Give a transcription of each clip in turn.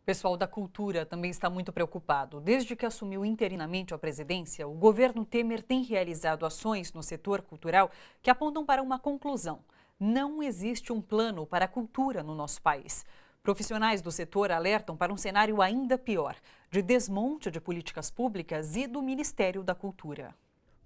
pessoal da cultura também está muito preocupado. Desde que assumiu interinamente a presidência, o governo Temer tem realizado ações no setor cultural que apontam para uma conclusão: não existe um plano para a cultura no nosso país. Profissionais do setor alertam para um cenário ainda pior, de desmonte de políticas públicas e do Ministério da Cultura.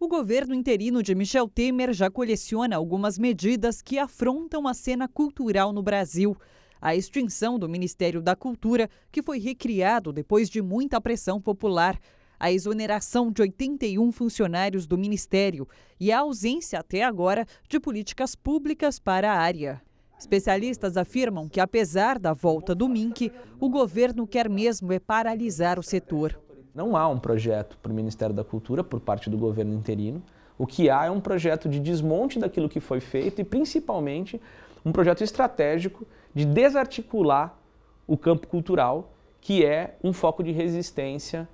O governo interino de Michel Temer já coleciona algumas medidas que afrontam a cena cultural no Brasil. A extinção do Ministério da Cultura, que foi recriado depois de muita pressão popular, a exoneração de 81 funcionários do Ministério e a ausência até agora de políticas públicas para a área. Especialistas afirmam que, apesar da volta do MINC, o governo quer mesmo paralisar o setor. Não há um projeto para o Ministério da Cultura por parte do governo interino. O que há é um projeto de desmonte daquilo que foi feito e, principalmente, um projeto estratégico de desarticular o campo cultural, que é um foco de resistência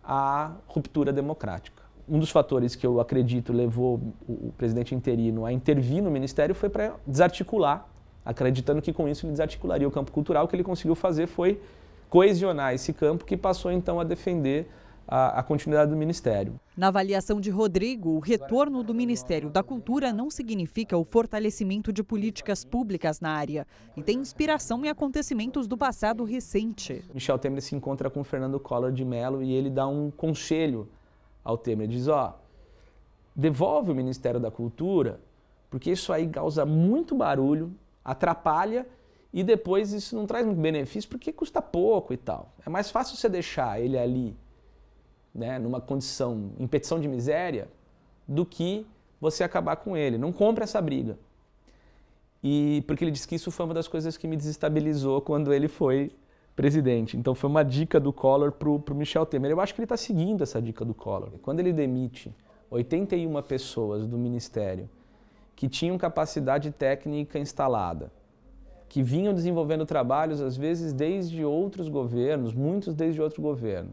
à ruptura democrática. Um dos fatores que eu acredito levou o presidente interino a intervir no Ministério foi para desarticular, acreditando que com isso ele desarticularia o campo cultural. O que ele conseguiu fazer foi coesionar esse campo, que passou então a defender a continuidade do Ministério. Na avaliação de Rodrigo, o retorno do Ministério da Cultura não significa o fortalecimento de políticas públicas na área e tem inspiração em acontecimentos do passado recente. Michel Temer se encontra com Fernando Collor de Mello e ele dá um conselho ao Temer, diz: devolve o Ministério da Cultura, porque isso aí causa muito barulho, atrapalha e depois isso não traz muito benefício porque custa pouco e tal. É mais fácil você deixar ele ali, né, numa condição, em petição de miséria, do que você acabar com ele. Não compre essa briga. E porque ele disse que isso foi uma das coisas que me desestabilizou quando ele foi presidente. Então foi uma dica do Collor para o Michel Temer. Eu acho que ele está seguindo essa dica do Collor. Quando ele demite 81 pessoas do Ministério que tinham capacidade técnica instalada, que vinham desenvolvendo trabalhos, às vezes, desde outros governos, muitos desde outro governo,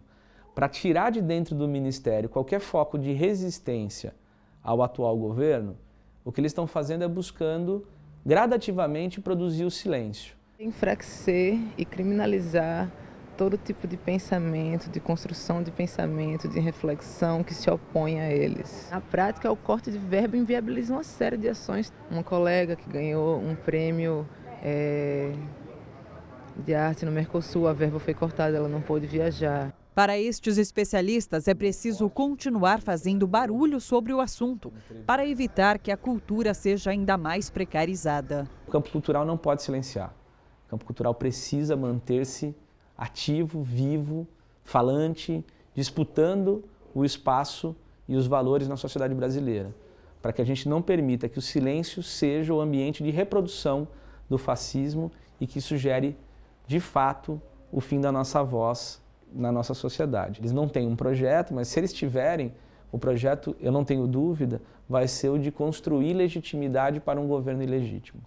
para tirar de dentro do Ministério qualquer foco de resistência ao atual governo, o que eles estão fazendo é buscando gradativamente produzir o silêncio. Enfraquecer e criminalizar todo tipo de pensamento, de construção de pensamento, de reflexão que se opõe a eles. Na prática, o corte de verba inviabiliza uma série de ações. Uma colega que ganhou um prêmio de arte no Mercosul, a verba foi cortada, ela não pôde viajar. Para estes especialistas, é preciso continuar fazendo barulho sobre o assunto, para evitar que a cultura seja ainda mais precarizada. O campo cultural não pode silenciar. O campo cultural precisa manter-se ativo, vivo, falante, disputando o espaço e os valores na sociedade brasileira, para que a gente não permita que o silêncio seja o ambiente de reprodução do fascismo e que isso gere, de fato, o fim da nossa voz na nossa sociedade. Eles não têm um projeto, mas se eles tiverem, o projeto, eu não tenho dúvida, vai ser o de construir legitimidade para um governo ilegítimo.